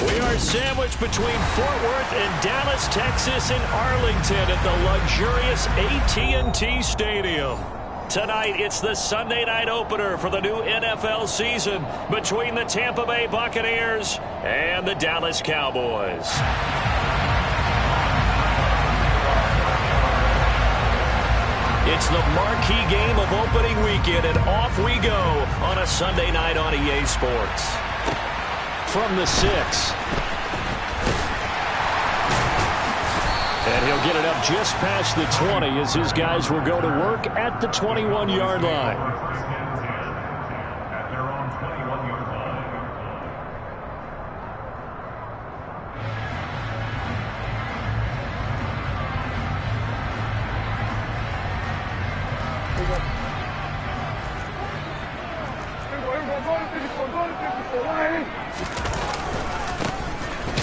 We are sandwiched between Fort Worth and Dallas, Texas, and Arlington at the luxurious AT&T Stadium. Tonight, it's the Sunday night opener for the new NFL season between the Tampa Bay Buccaneers and the Dallas Cowboys. It's the marquee game of opening weekend, and off we go on a Sunday night on EA Sports. From the 6. And he'll get it up just past the 20 as his guys will go to work at the 21-yard line.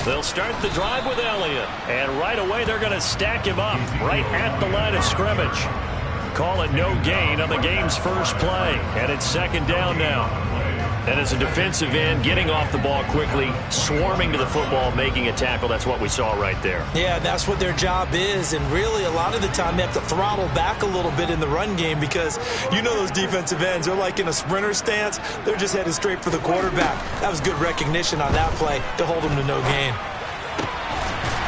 They'll start the drive with Elliott, and right away they're going to stack him up right at the line of scrimmage. Call it no gain on the game's first play, and it's second down now. And as a defensive end, getting off the ball quickly, swarming to the football, making a tackle, that's what we saw right there. Yeah, that's what their job is, and really a lot of the time they have to throttle back a little bit in the run game because you know those defensive ends, they're like in a sprinter stance. They're just headed straight for the quarterback. That was good recognition on that play to hold them to no gain.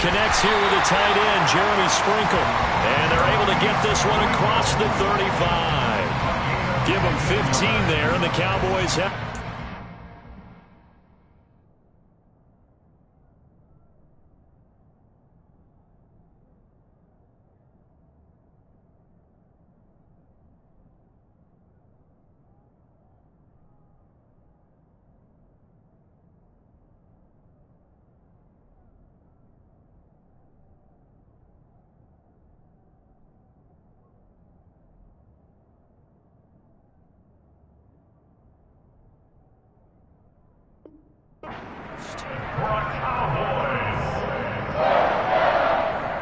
Connects here with a tight end, Jeremy Sprinkle. And they're able to get this one across the 35. Give them 15 there, and the Cowboys have... Cowboys.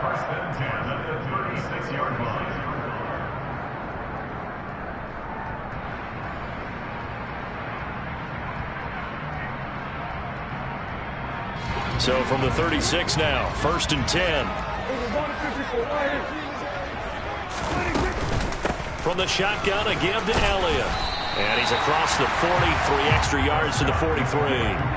First and 10 at the 36-yard line. So from the 36 now, first and 10. From the shotgun, a give to Elliott. And he's across the 40, 3 extra yards to the 43.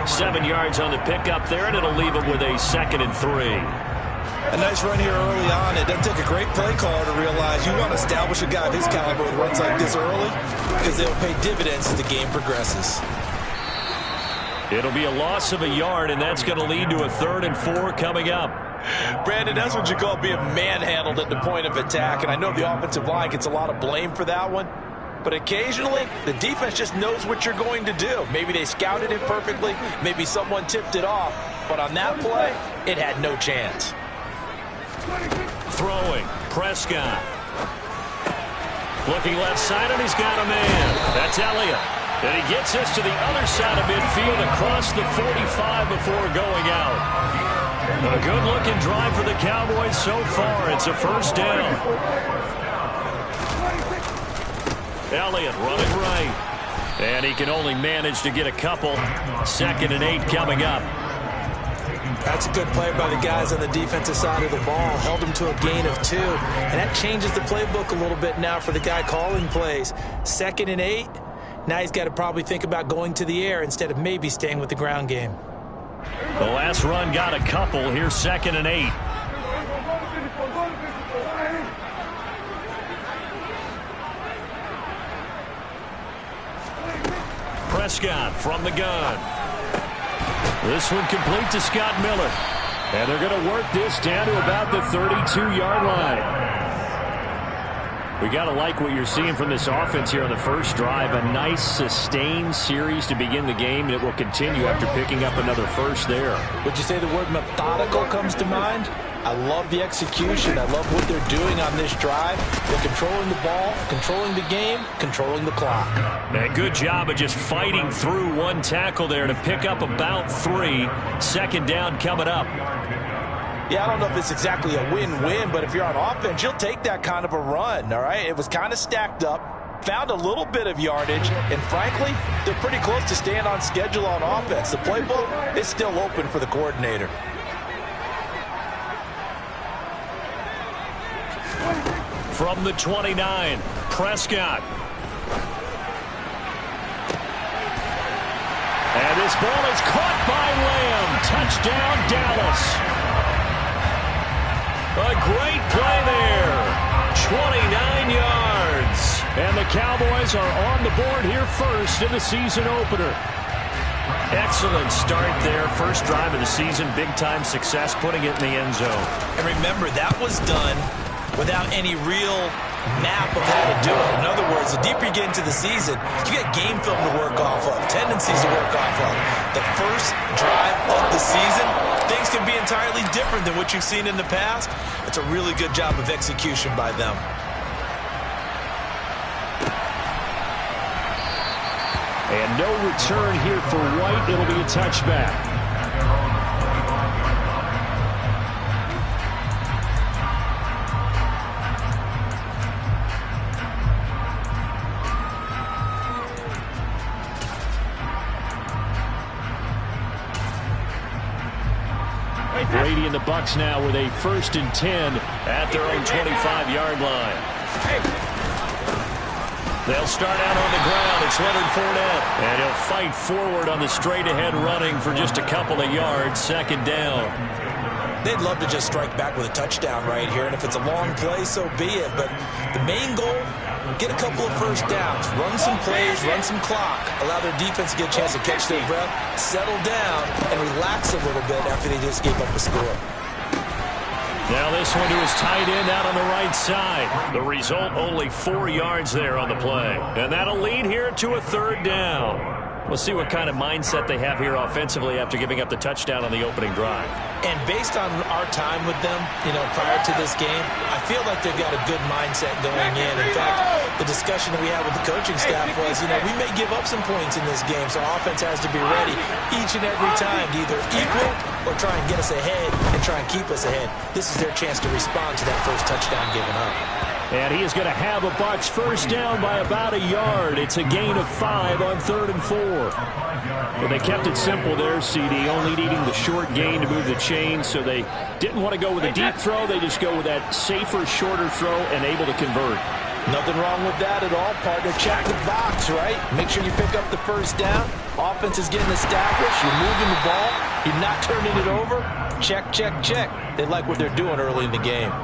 7 yards on the pickup there, and it'll leave him with a second and 3. A nice run here early on. It doesn't take a great play caller to realize you want to establish a guy of his caliber with runs like this early because they'll pay dividends as the game progresses. It'll be a loss of a yard, and that's going to lead to a 3rd and 4 coming up. Brandon, that's what you call being manhandled at the point of attack, and I know the offensive line gets a lot of blame for that one. But occasionally, the defense just knows what you're going to do. Maybe they scouted it perfectly. Maybe someone tipped it off. But on that play, it had no chance. Throwing. Prescott. Looking left side, and he's got a man. That's Elliott. And he gets us to the other side of midfield across the 45 before going out. A good-looking drive for the Cowboys so far. It's a first down. Elliott running right. And he can only manage to get a couple. 2nd and 8 coming up. That's a good play by the guys on the defensive side of the ball. Held them to a gain of 2. And that changes the playbook a little bit now for the guy calling plays. 2nd and 8. Now he's got to probably think about going to the air instead of maybe staying with the ground game. The last run got a couple. Here's 2nd and 8. Prescott from the gun. This one complete to Scott Miller. And they're going to work this down to about the 32-yard line. We got to like what you're seeing from this offense here on the first drive. A nice, sustained series to begin the game, and it will continue after picking up another first there. Would you say the word methodical comes to mind? I love the execution. I love what they're doing on this drive. They're controlling the ball, controlling the game, controlling the clock. And good job of just fighting through one tackle there to pick up about 3. 2nd down coming up. Yeah, I don't know if it's exactly a win-win, but if you're on offense, you'll take that kind of a run, all right? It was kind of stacked up. found a little bit of yardage, and frankly, they're pretty close to staying on schedule on offense. The playbook is still open for the coordinator. From the 29, Prescott. And this ball is caught by Lamb. Touchdown, Dallas. A great play there. 29 yards. And the Cowboys are on the board here first in the season opener. Excellent start there. First drive of the season. Big-time success putting it in the end zone. And remember, that was done without any real map of how to do it. In other words, the deeper you get into the season, you get game film to work off of, tendencies to work off of. The first drive of the season, things can be entirely different than what you've seen in the past. It's a really good job of execution by them. And no return here for White. It'll be a touchback. Brady and the Bucs now with a 1st and 10 at their own 25-yard line. They'll start out on the ground. It's Leonard Fournette. And he'll fight forward on the straight-ahead running for just a couple of yards. 2nd down. They'd love to just strike back with a touchdown right here. And if it's a long play, so be it. But the main goal, get a couple of first downs. Run some plays, run some clock. Allow their defense to get a chance to catch their breath, settle down, and relax a little bit after they just gave up a score. Now this one to his tight end out on the right side. The result, only 4 yards there on the play. And that'll lead here to a 3rd down. We'll see what kind of mindset they have here offensively after giving up the touchdown on the opening drive. And based on our time with them, prior to this game, I feel like they've got a good mindset going in. In fact, the discussion that we had with the coaching staff was, we may give up some points in this game, so offense has to be ready each and every time to either equal or try and get us ahead and try and keep us ahead. This is their chance to respond to that first touchdown given up. And he is going to have a Bucs 1st down by about a yard. It's a gain of 5 on 3rd and 4. Well, they kept it simple there, CD, only needing the short gain to move the chains, so they didn't want to go with a deep throw. They just go with that safer, shorter throw and able to convert. Nothing wrong with that at all, partner. Check the box, right? Make sure you pick up the 1st down. Offense is getting established. You're moving the ball. You're not turning it over. Check, check, check. They like what they're doing early in the game.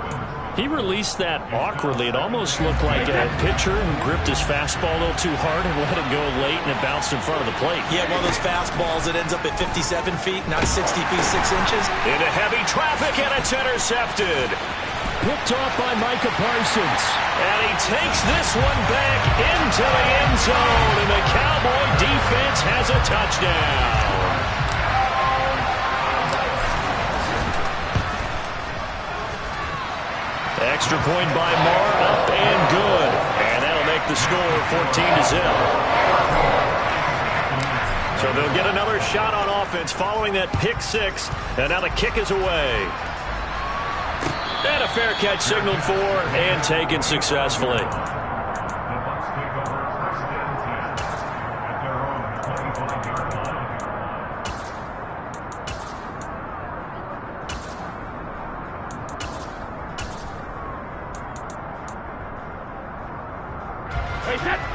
He released that awkwardly. It almost looked like a pitcher who gripped his fastball a little too hard and let it go late, and it bounced in front of the plate. Yeah, one of those fastballs that ends up at 57 feet, not 60 feet, 6 inches. Into heavy traffic, and it's intercepted. Picked off by Micah Parsons. And he takes this one back into the end zone, and the Cowboy defense has a touchdown. Extra point by Marr, up and good. And that'll make the score 14-0. So they'll get another shot on offense following that pick 6. And now the kick is away. And a fair catch signaled for and taken successfully.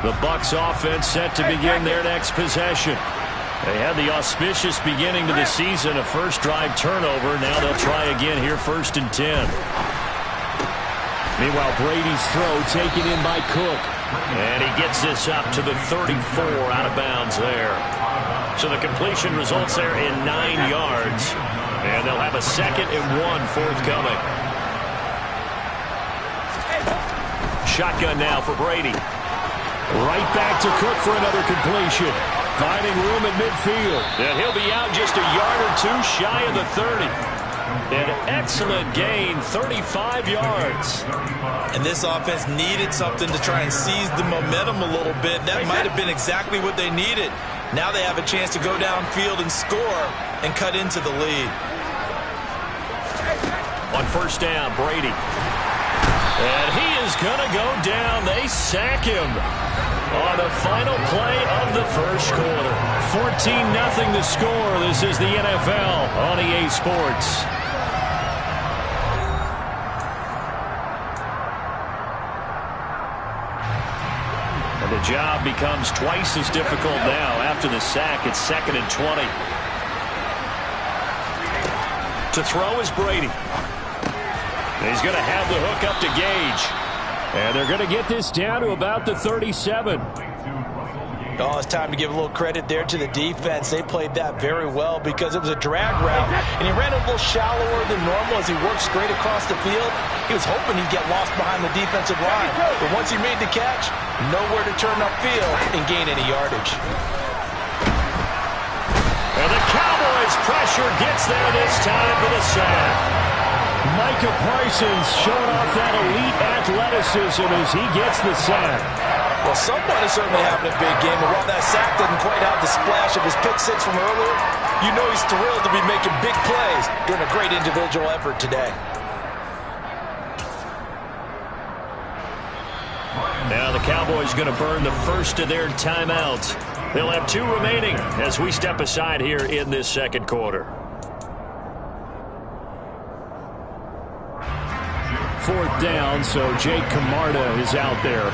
The Bucs offense set to begin their next possession. They had the auspicious beginning to the season, a first drive turnover. Now they'll try again here, 1st and 10. Meanwhile, Brady's throw taken in by Cook. And he gets this up to the 34 out of bounds there. So the completion results there in 9 yards. And they'll have a 2nd and 1 forthcoming. Shotgun now for Brady. Right back to Cook for another completion. Finding room at midfield. And he'll be out just a yard or 2 shy of the 30. An excellent gain, 35 yards. And this offense needed something to try and seize the momentum a little bit. That might have been exactly what they needed. Now they have a chance to go downfield and score and cut into the lead. On 1st down, Brady. And he is is going to go down. They sack him on the final play of the first quarter. 14-0 the score. This is the NFL on EA Sports. And the job becomes twice as difficult now after the sack. It's 2nd and 20. To throw is Brady. He's going to have the hook up to Gage. And they're going to get this down to about the 37. Oh, it's time to give a little credit there to the defense. They played that very well because it was a drag route, and he ran a little shallower than normal as he worked straight across the field. He was hoping he'd get lost behind the defensive line, but once he made the catch, nowhere to turn upfield and gain any yardage. And the Cowboys pressure gets there this time for the sack. Micah Parsons showing off that elite athleticism as he gets the sack. Well, someone is certainly having a big game, and while that sack didn't quite have the splash of his pick six from earlier, you know he's thrilled to be making big plays during a great individual effort today. Now the Cowboys going to burn the first of their timeouts. They'll have 2 remaining as we step aside here in this second quarter. 4th down, so Jake Camarda is out there.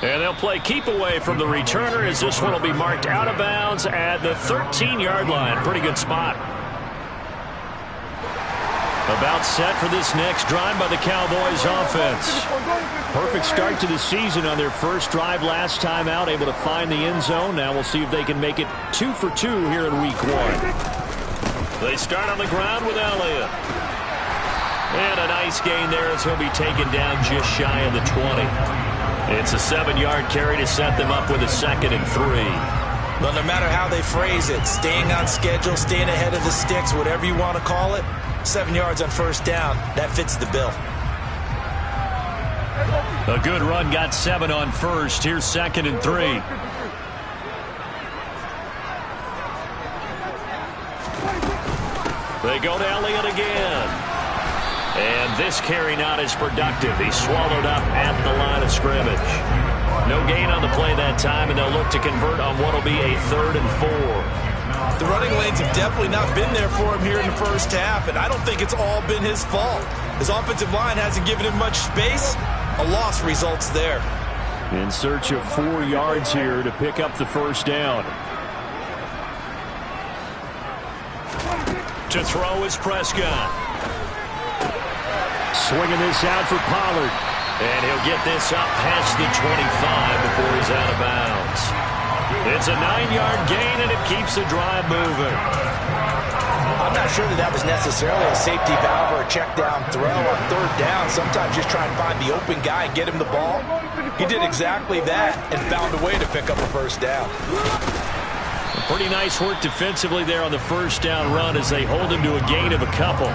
And they'll play keep away from the returner as this one will be marked out of bounds at the 13-yard line. Pretty good spot. About set for this next drive by the Cowboys offense. Perfect start to the season on their first drive last time out, able to find the end zone. Now we'll see if they can make it 2 for 2 here in week 1. They start on the ground with Elliott. And a nice gain there as he'll be taken down just shy of the 20. It's a 7-yard carry to set them up with a 2nd and 3. Well, no matter how they phrase it, staying on schedule, staying ahead of the sticks, whatever you want to call it, 7 yards on first down, that fits the bill. A good run got 7 on first. Here's 2nd and 3. They go to Elliott again. And this carry not as productive. He's swallowed up at the line of scrimmage. No gain on the play that time, and they'll look to convert on what will be a 3rd and 4. The running lanes have definitely not been there for him here in the first half, and I don't think it's all been his fault. His offensive line hasn't given him much space. A loss results there. In search of 4 yards here to pick up the first down. To throw is Prescott. Swinging this out for Pollard. And he'll get this up past the 25 before he's out of bounds. It's a 9-yard gain, and it keeps the drive moving. I'm not sure that was necessarily a safety valve or a check down throw on 3rd down. Sometimes just try and find the open guy and get him the ball. He did exactly that and found a way to pick up a first down. Pretty nice work defensively there on the first down run as they hold him to a gain of a couple.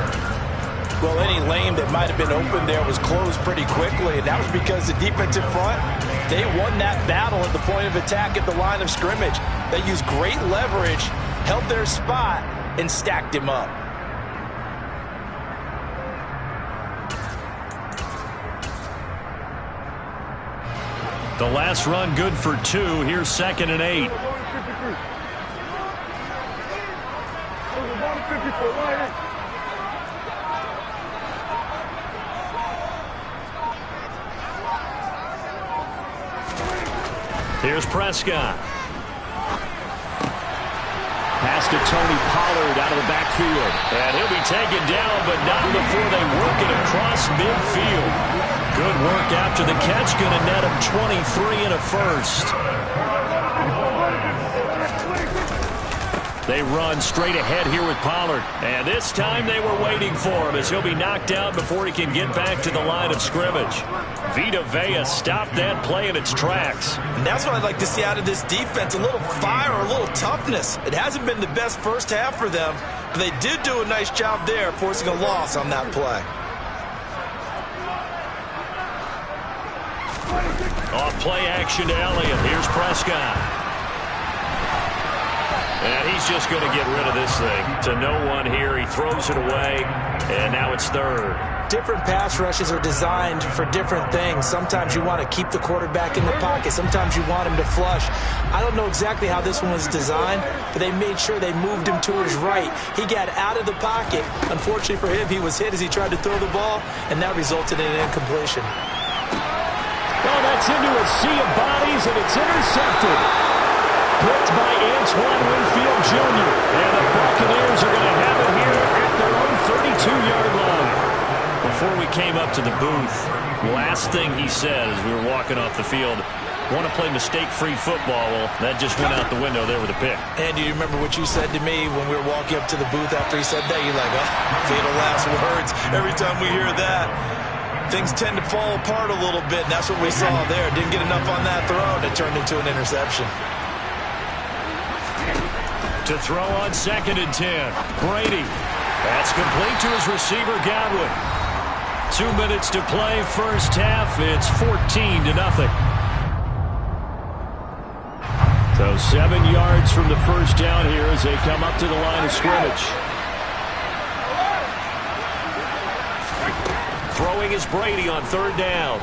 Well, any lane that might have been open there was closed pretty quickly, and that was because the defensive front, they won that battle at the point of attack at the line of scrimmage. They used great leverage, held their spot, and stacked him up. The last run good for 2. Here's 2nd and 8. Here's Prescott. Pass to Tony Pollard out of the backfield. And he'll be taken down, but not before they work it across midfield. Good work after the catch. Going to net him 23 and a first. They run straight ahead here with Pollard. And this time they were waiting for him as he'll be knocked out before he can get back to the line of scrimmage. Vita Vea stopped that play in its tracks. And that's what I'd like to see out of this defense, a little fire, a little toughness. It hasn't been the best first half for them, but they did do a nice job there, forcing a loss on that play. Off play action to Elliott. Here's Prescott. And he's just going to get rid of this thing to no one here. He throws it away, and now it's third. Different pass rushes are designed for different things. Sometimes you want to keep the quarterback in the pocket. Sometimes you want him to flush. I don't know exactly how this one was designed, but they made sure they moved him to his right. He got out of the pocket. Unfortunately for him, he was hit as he tried to throw the ball, and that resulted in an incompletion. Well, that's into a sea of bodies, and it's intercepted. Picked by Antoine Winfield Jr. And the Buccaneers are going to have it here at their own 32-yard line. Before we came up to the booth, last thing he said as we were walking off the field, want to play mistake-free football. Well, that just went out the window there with a pick. And do you remember what you said to me when we were walking up to the booth after he said that? You're like, oh, fatal last words. Every time we hear that, things tend to fall apart a little bit, and that's what we saw there. Didn't get enough on that throw, and it turned into an interception. To throw on 2nd and 10. Brady. That's complete to his receiver, Godwin. 2 minutes to play, first half. It's 14-0. So 7 yards from the first down here as they come up to the line of scrimmage. Throwing is Brady on 3rd down.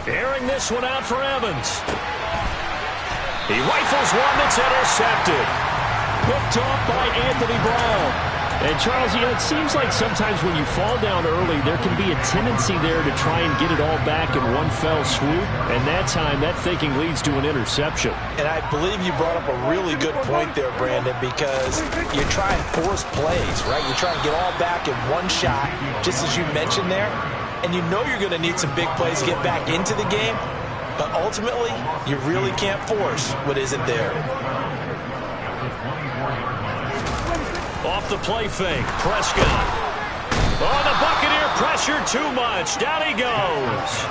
Airing this one out for Evans. He rifles one that's intercepted. Picked off by Anthony Brown. And, Charles, you know, it seems like sometimes when you fall down early, there can be a tendency there to try and get it all back in one fell swoop. And that time, that thinking leads to an interception. And I believe you brought up a really good point there, Brandon, because you're trying to force plays, right? You're trying to get all back in one shot, just as you mentioned there. And you know you're going to need some big plays to get back into the game. But ultimately, you really can't force what isn't there. Off the play fake, Prescott. Oh, the Buccaneer pressure too much. Down he goes.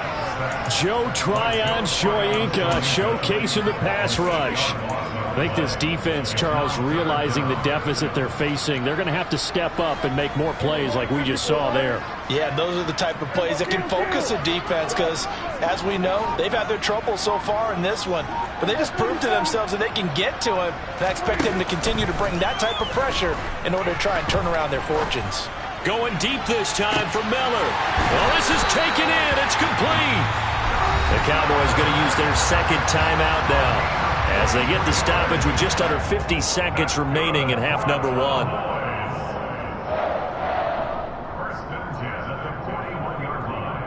Joe Tryon-Shoyinka showcasing the pass rush. I think this defense, Charles, realizing the deficit they're facing, they're going to have to step up and make more plays like we just saw there. Yeah, those are the type of plays that can focus a defense because, as we know, they've had their trouble so far in this one. But they just proved to themselves that they can get to him. And I expect them to continue to bring that type of pressure in order to try and turn around their fortunes. Going deep this time for Miller. Well, this is taken in. It's complete. The Cowboys going to use their second timeout now as they get the stoppage with just under 50 seconds remaining in half number one. First and 10 at the 41-yard line.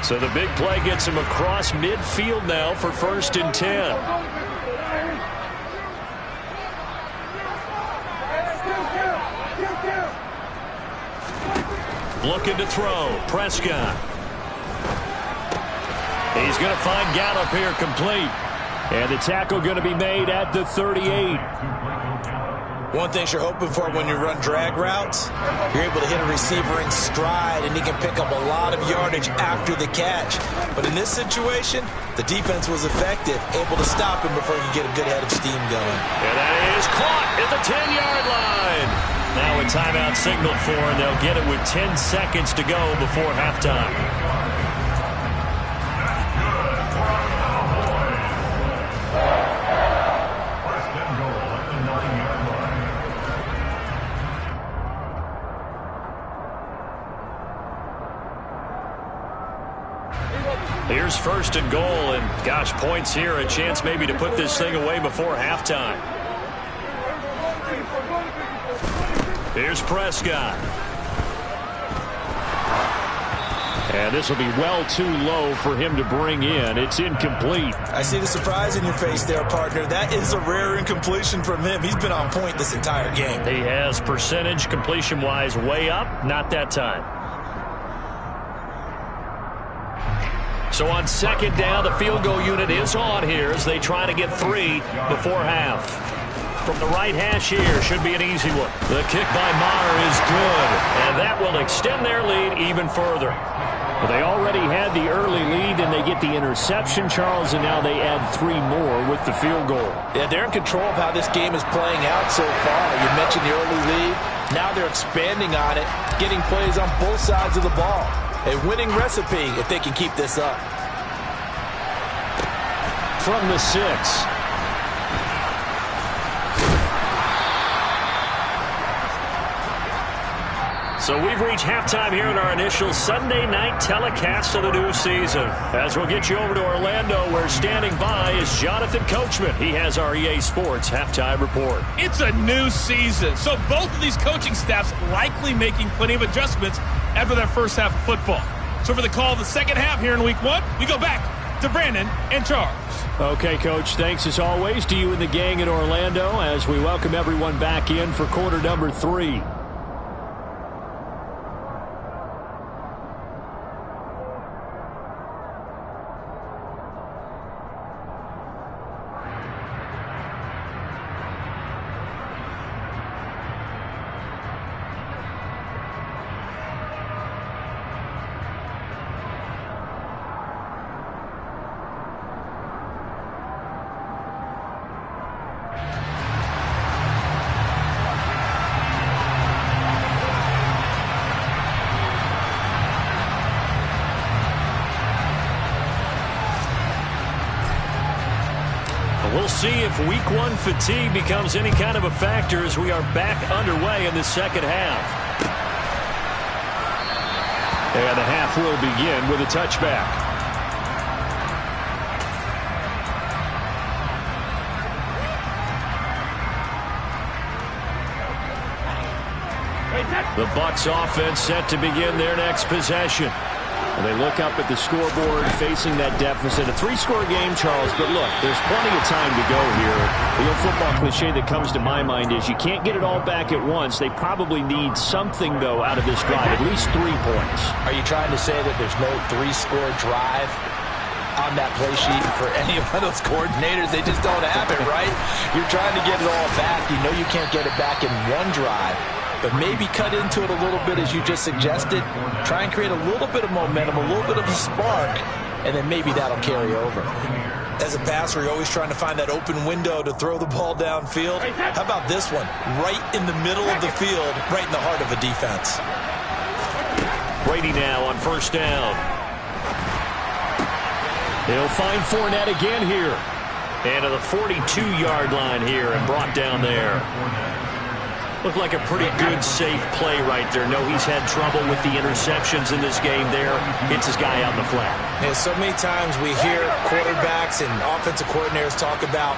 So the big play gets him across midfield now for 1st and 10. Looking to throw. Prescott. He's going to find Gallup here complete. And the tackle going to be made at the 38. One thing you're hoping for when you run drag routes, you're able to hit a receiver in stride, and he can pick up a lot of yardage after the catch. But in this situation, the defense was effective, able to stop him before he could get a good head of steam going. And that is caught at the 10-yard line. Now a timeout signaled for, and they'll get it with 10 seconds to go before halftime. First and goal at the 9-yard line. Here's 1st and goal, and gosh, points here, a chance maybe to put this thing away before halftime. Here's Prescott. And this will be well too low for him to bring in. It's incomplete. I see the surprise in your face there, partner. That is a rare incompletion from him. He's been on point this entire game. He has percentage completion-wise way up. Not that time. So on 2nd down, the field goal unit is on here as they try to get 3 before half. From the right hash here, should be an easy one. The kick by Maher is good, and that will extend their lead even further. Well, they already had the early lead, and they get the interception, Charles, and now they add 3 more with the field goal. Yeah, they're in control of how this game is playing out so far. You mentioned the early lead. Now they're expanding on it, getting plays on both sides of the ball. A winning recipe if they can keep this up. from the 6. So we've reached halftime here in our initial Sunday night telecast of the new season. As we'll get you over to Orlando, where standing by is Jonathan Coachman. He has our EA Sports halftime report. It's a new season, so both of these coaching staffs likely making plenty of adjustments after their first half of football. So for the call of the second half here in Week 1, we go back to Brandon and Charles. Okay, Coach, thanks as always to you and the gang in Orlando as we welcome everyone back in for quarter number 3. We'll see if Week 1 fatigue becomes any kind of a factor as we are back underway in the second half. And the half will begin with a touchback. The Bucs offense set to begin their next possession. And they look up at the scoreboard facing that deficit. A 3-score game, Charles, but look, there's plenty of time to go here. The old football cliche that comes to my mind is you can't get it all back at once. They probably need something, though, out of this drive, at least 3 points. Are you trying to say that there's no 3-score drive on that play sheet for any of those coordinators? They just don't have it, right? You're trying to get it all back. You know you can't get it back in one drive. But maybe cut into it a little bit as you just suggested. Try and create a little bit of momentum, a little bit of a spark, and then maybe that'll carry over. As a passer, you're always trying to find that open window to throw the ball downfield. How about this one? Right in the middle of the field, right in the heart of a defense. Brady now on first down. He'll find Fournette again here. And to the 42-yard line here and brought down there. Looked like a pretty good, safe play right there. No, he's had trouble with the interceptions in this game there. Hits his guy out in the flat. And so many times we hear quarterbacks and offensive coordinators talk about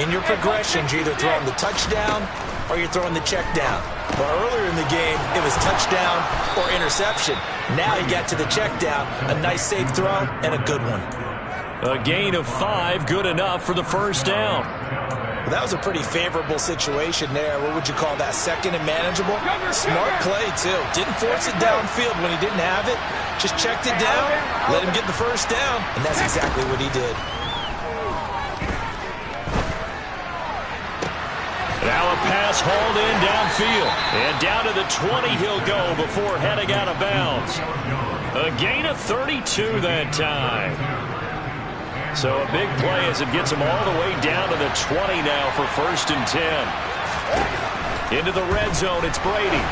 in your progressions, you're either throwing the touchdown or you're throwing the check down. Well, earlier in the game, it was touchdown or interception. Now he got to the check down, a nice safe throw, and a good one. A gain of 5, good enough for the first down. That was a pretty favorable situation there. What would you call that? Second and manageable? Smart play, too. Didn't force it downfield when he didn't have it. Just checked it down, let him get the first down, and that's exactly what he did. Now a pass hauled in downfield. And down to the 20 he'll go before heading out of bounds. A gain of 32 that time. So a big play as it gets him all the way down to the 20 now for first and 10. Into the red zone, it's Brady.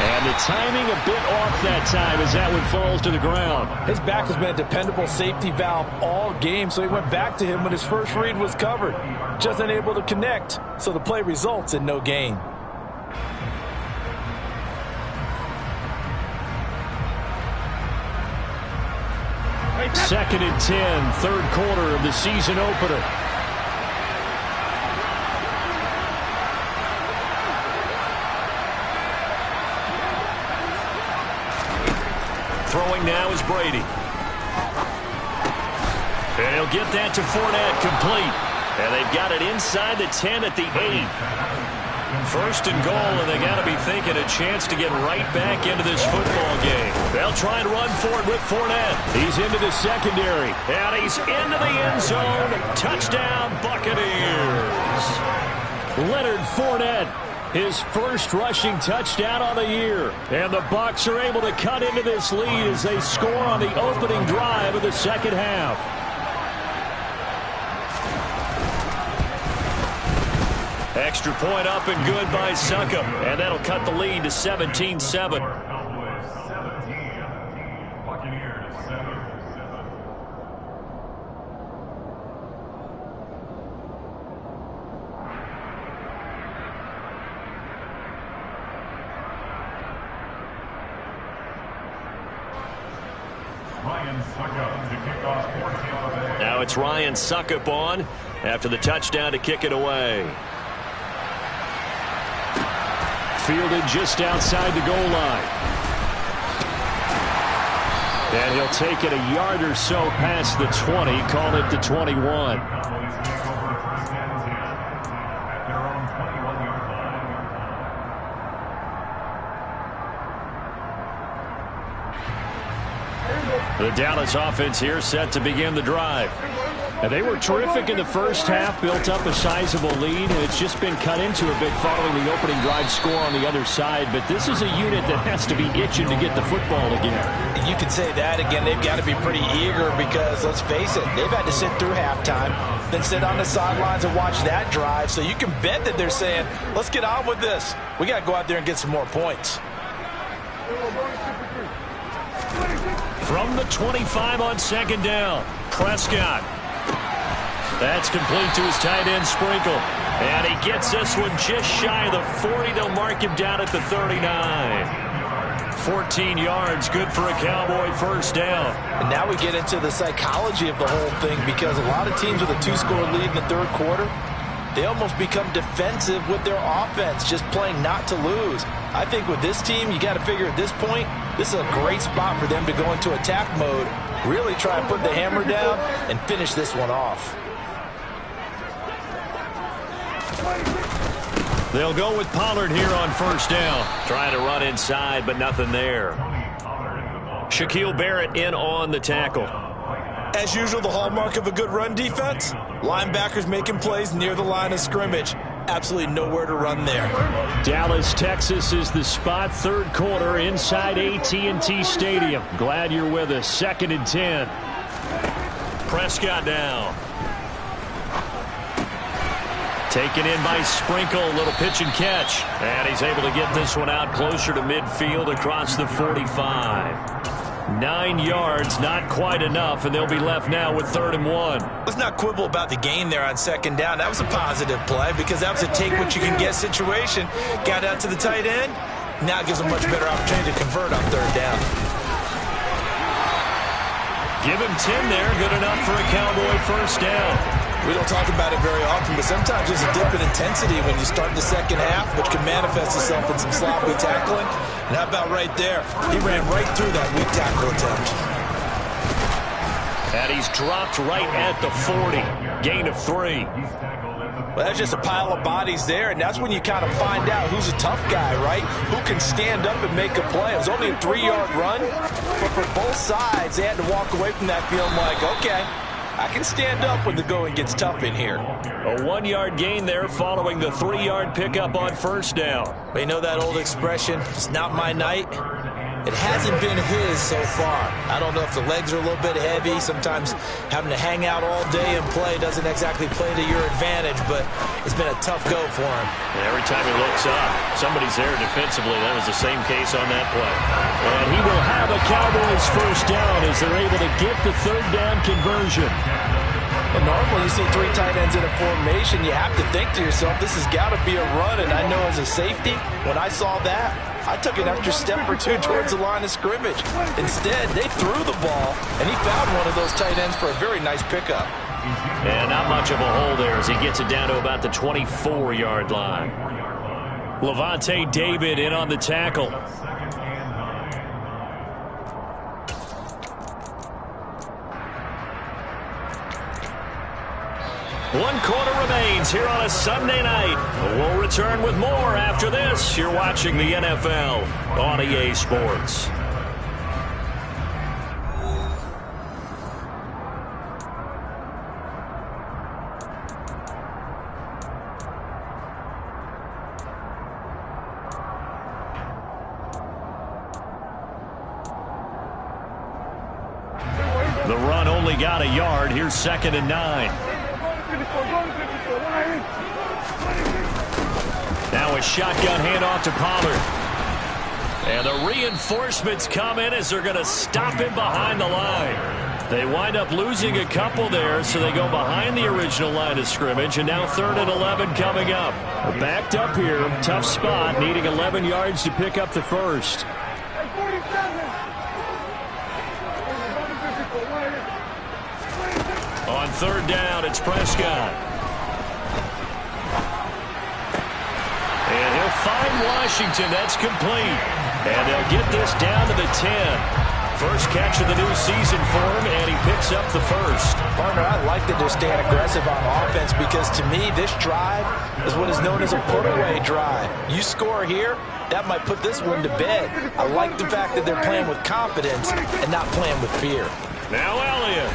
And the timing a bit off that time as that one falls to the ground. His back has been a dependable safety valve all game, so he went back to him when his first read was covered. Just unable to connect, so the play results in no gain. Second and 10, third quarter of the season opener. Throwing now is Brady. And he'll get that to Fournette, complete. And they've got it inside the 10 at the 8. First and goal, and they got to be thinking a chance to get right back into this football game. They'll try and run for it with Fournette. He's into the secondary, and he's into the end zone. Touchdown, Buccaneers. Leonard Fournette, his first rushing touchdown on the year. And the Bucs are able to cut into this lead as they score on the opening drive of the second half. Extra point up and good by Succop. And that'll cut the lead to 17-7. Cowboys 17, Buccaneers 7. Now it's Ryan Suckup on after the touchdown to kick it away. Fielded just outside the goal line. And he'll take it a yard or so past the 20, call it the 21. The Dallas offense here set to begin the drive. And they were terrific in the first half, built up a sizable lead, and it's just been cut into a bit following the opening drive score on the other side. But this is a unit that has to be itching to get the football again. You can say that again. They've got to be pretty eager because, let's face it, they've had to sit through halftime, then sit on the sidelines and watch that drive. So you can bet that they're saying, let's get on with this. We got to go out there and get some more points. From the 25 on second down, Prescott. That's complete to his tight end, Sprinkle. And he gets this one just shy of the 40. They'll mark him down at the 39. 14 yards, good for a Cowboy first down. And now we get into the psychology of the whole thing, because a lot of teams with a 2-score lead in the third quarter, they almost become defensive with their offense, just playing not to lose. I think with this team, you got to figure at this point, this is a great spot for them to go into attack mode, really try and put the hammer down and finish this one off. They'll go with Pollard here on first down. Trying to run inside, but nothing there. Shaquille Barrett in on the tackle. As usual, the hallmark of a good run defense, linebackers making plays near the line of scrimmage. Absolutely nowhere to run there. Dallas, Texas is the spot. Third quarter inside AT&T Stadium. Glad you're with us. 2nd and 10. Prescott now. Taken in by Sprinkle, a little pitch and catch. And he's able to get this one out closer to midfield across the 45. 9 yards, not quite enough, and they'll be left now with 3rd and 1. Let's not quibble about the gain there on second down. That was a positive play because that was a take-what-you-can-get situation. Got out to the tight end. Now it gives them a much better opportunity to convert on 3rd down. Give him 10 there. Good enough for a Cowboy first down. We don't talk about it very often, but sometimes there's a dip in intensity when you start the second half, which can manifest itself in some sloppy tackling. And how about right there? He ran right through that weak tackle attempt. And he's dropped right at the 40. Gain of 3. Well, that's just a pile of bodies there, and that's when you kind of find out who's a tough guy, right? Who can stand up and make a play. It was only a 3-yard run, but for both sides, they had to walk away from that feeling like, okay, I can stand up when the going gets tough in here. A 1-yard gain there following the 3-yard pickup on first down. We know that old expression, it's not my night. It hasn't been his so far. I don't know if the legs are a little bit heavy. Sometimes having to hang out all day and play doesn't exactly play to your advantage, but it's been a tough go for him. And every time he looks up, somebody's there defensively. That was the same case on that play. And he will have a Cowboys first down as they're able to get the 3rd down conversion. Well, normally you see 3 tight ends in a formation, you have to think to yourself, this has got to be a run, and I know as a safety, when I saw that, I took an extra step or 2 towards the line of scrimmage. Instead, they threw the ball, and he found one of those tight ends for a very nice pickup. And not much of a hole there as he gets it down to about the 24-yard line. Levante David in on the tackle. One quarter remains here on a Sunday night. We'll return with more after this. You're watching the NFL on EA Sports. The run only got a yard. Here's 2nd and 9. Now a shotgun handoff to Pollard. And the reinforcements come in as they're going to stop him behind the line. They wind up losing a couple there, so they go behind the original line of scrimmage, and now 3rd and 11 coming up. We're backed up here, tough spot, needing 11 yards to pick up the first. third down. It's Prescott. And he'll find Washington. That's complete. And they'll get this down to the 10. First catch of the new season for him, and he picks up the first. Partner, I like that they're staying aggressive on offense because to me, this drive is what is known as a put-away drive. You score here, that might put this one to bed. I like the fact that they're playing with confidence and not playing with fear. Now Elliott.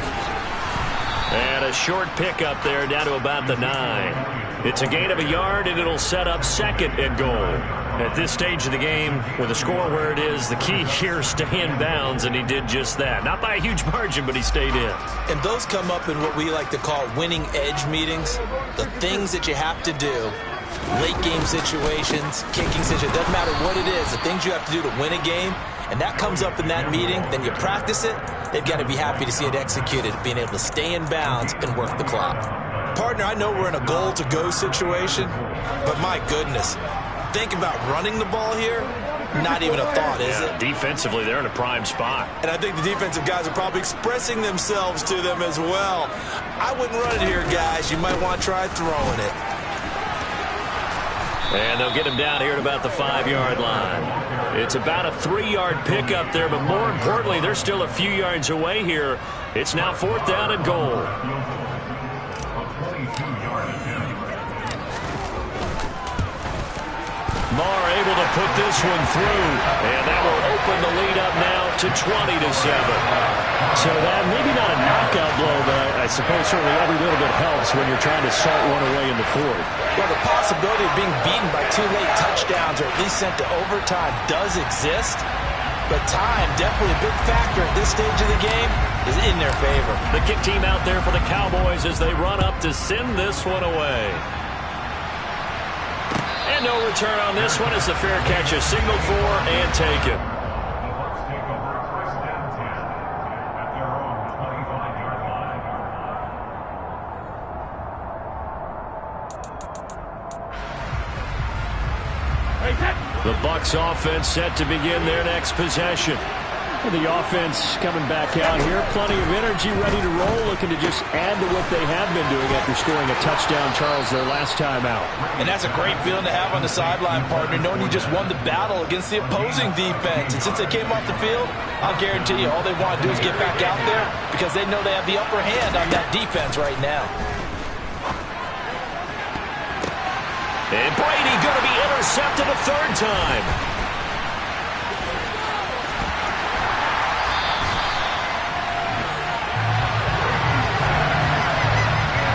And a short pickup there down to about the 9. It's a gain of a yard, and it'll set up second and goal. At this stage of the game, with the score where it is, the key here is stay in bounds, and he did just that. Not by a huge margin, but he stayed in. And those come up in what we like to call winning edge meetings. The things that you have to do, late game situations, kicking situations, doesn't matter what it is, the things you have to do to win a game, and that comes up in that meeting, then you practice it, they've got to be happy to see it executed, being able to stay in bounds and work the clock. Partner, I know we're in a goal-to-go situation, but my goodness, think about running the ball here, not even a thought, is it? Defensively, they're in a prime spot. And I think the defensive guys are probably expressing themselves to them as well. I wouldn't run it here, guys. You might want to try throwing it. And they'll get him down here at about the 5-yard line. It's about a 3-yard pickup there, but more importantly, they're still a few yards away here. It's now 4th down and goal. Marr able to put this one through, and that will open the lead up now to 20-7. So that maybe not a knockout blow, but I suppose certainly every little bit helps when you're trying to start one away in the 4th. Well, the possibility of being beaten by 2 late touchdowns or at least sent to overtime does exist, but time, definitely a big factor at this stage of the game, is in their favor. The kick team out there for the Cowboys as they run up to send this one away. And no return on this one as the fair catch is signaled for and taken. The Bucs offense set to begin their next possession. The offense coming back out here. Plenty of energy, ready to roll, looking to just add to what they have been doing after scoring a touchdown, Charles, their last time out. And that's a great feeling to have on the sideline, partner, knowing you just won the battle against the opposing defense. And since they came off the field, I'll guarantee you all they want to do is get back out there because they know they have the upper hand on that defense right now. And Brady going to be intercepted a 3rd time.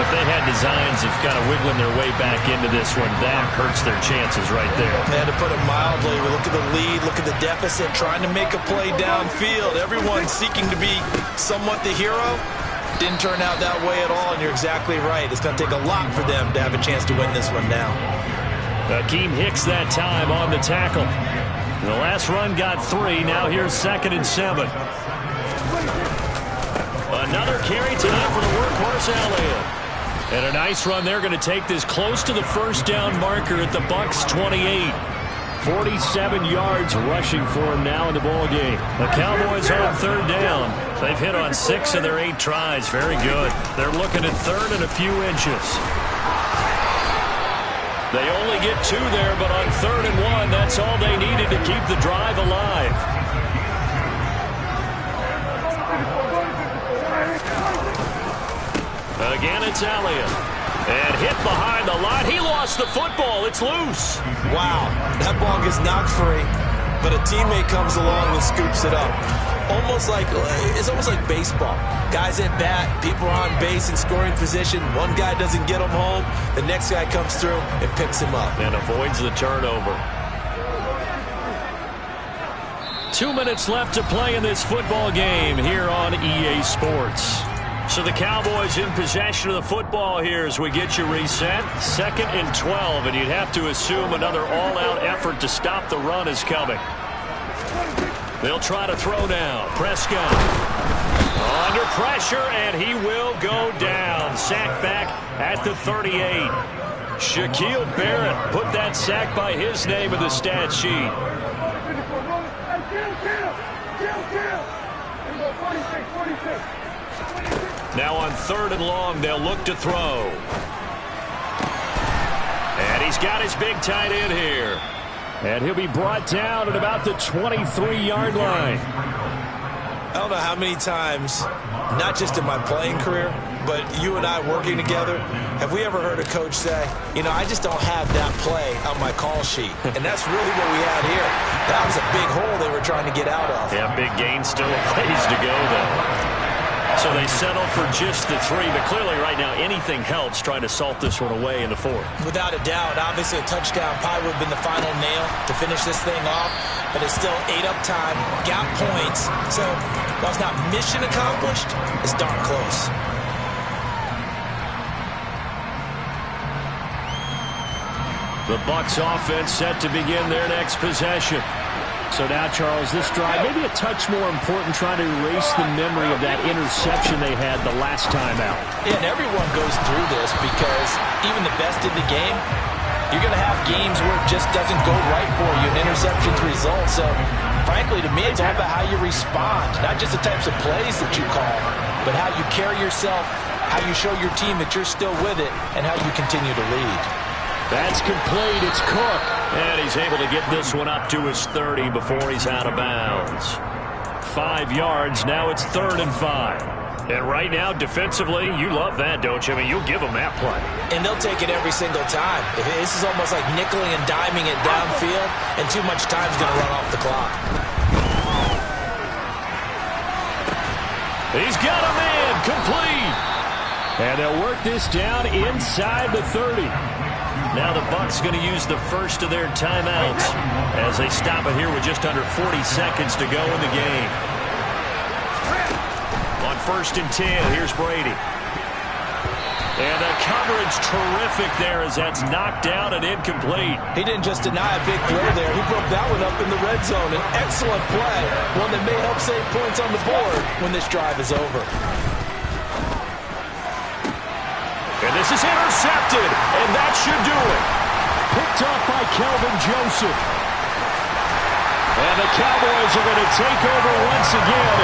If they had designs of kind of wiggling their way back into this one, that hurts their chances right there. They had to put it mildly. We look at the lead, look at the deficit, trying to make a play downfield. Everyone seeking to be somewhat the hero. Didn't turn out that way at all, and you're exactly right. It's going to take a lot for them to have a chance to win this one now. Akeem Hicks that time on the tackle. The last run got 3. Now here's 2nd and 7. Another carry time for the workhorse Elliott. And a nice run. They're going to take this close to the 1st down marker at the Bucs 28. 47 yards rushing for him now in the ball game. The Cowboys on 3rd down. They've hit on 6 of their 8 tries. Very good. They're looking at 3rd and a few inches. They only get 2 there, but on 3rd and 1, that's all they needed to keep the drive alive. Again, it's Elliott. And hit behind the line. He lost the football. It's loose. Wow, that ball gets knocked free, but a teammate comes along and scoops it up. It's almost like baseball. Guys at bat, people are on base in scoring position. One guy doesn't get him home. The next guy comes through and picks him up. And avoids the turnover. 2 minutes left to play in this football game here on EA Sports. So the Cowboys in possession of the football here as we get you reset. 2nd and 12, and you'd have to assume another all-out effort to stop the run is coming. They'll try to throw now. Prescott under pressure, and he will go down. Sack back at the 38. Shaquille Barrett put that sack by his name in the stat sheet. Now on 3rd and long, they'll look to throw. And he's got his big tight end here. And he'll be brought down at about the 23-yard line. I don't know how many times, not just in my playing career, but you and I working together, have we ever heard a coach say, you know, I just don't have that play on my call sheet. And that's really what we had here. That was a big hole they were trying to get out of. Yeah, big gain, still a ways to go, though. So they settle for just the 3, but clearly right now anything helps trying to salt this one away in the 4th. Without a doubt, obviously a touchdown probably would have been the final nail to finish this thing off, but it's still 8 up time, got points. So while it's not mission accomplished, it's darn close. The Bucs offense set to begin their next possession. So now, Charles, this drive maybe a touch more important, trying to erase the memory of that interception they had the last time out. Yeah, and everyone goes through this because even the best in the game, you're going to have games where it just doesn't go right for you, and interceptions result. So, frankly, to me, it's all about how you respond, not just the types of plays that you call, but how you carry yourself, how you show your team that you're still with it, and how you continue to lead. That's complete. It's Cook. And he's able to get this one up to his 30 before he's out of bounds. 5 yards. Now it's 3rd and 5. And right now, defensively, you love that, don't you? I mean, you'll give them that play. And they'll take it every single time. This is almost like nickeling and diming it downfield, and too much time's going to run off the clock. He's got a man. Complete. And they'll work this down inside the 30. Now the Bucs going to use the first of their timeouts as they stop it here with just under 40 seconds to go in the game. On 1st and 10, here's Brady. And the coverage terrific there as that's knocked down and incomplete. He didn't just deny a big throw there. He broke that one up in the red zone. An excellent play, one that may help save points on the board when this drive is over. And this is intercepted, and that should do it. Picked up by Kelvin Joseph. And the Cowboys are going to take over once again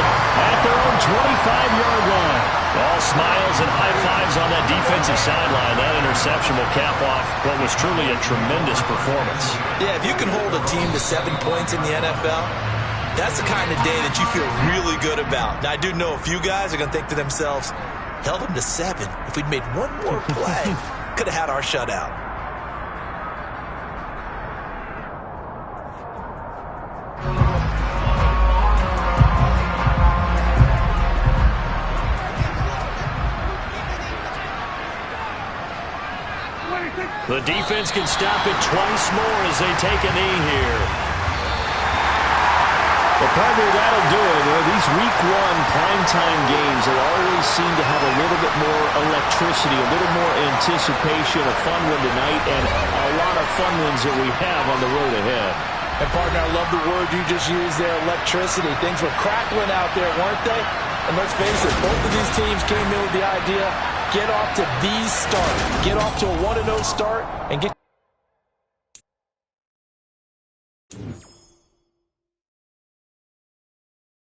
at their own 25-yard line. All smiles and high fives on that defensive sideline. That interception will cap off what was truly a tremendous performance. Yeah, if you can hold a team to 7 points in the NFL, that's the kind of day that you feel really good about. Now, I do know a few guys are going to think to themselves, held them to 7. If we'd made one more play, could have had our shutout. The defense can stop it twice more as they take a knee here. Well, partner, that'll do it. Well, these Week 1 primetime games will always seem to have a little bit more electricity, a little more anticipation, a fun one tonight, and a lot of fun ones that we have on the road ahead. And, partner, I love the word you just used there, electricity. Things were crackling out there, weren't they? And let's face it, both of these teams came in with the idea, get off to the start. Get off to a 1-0 start and get...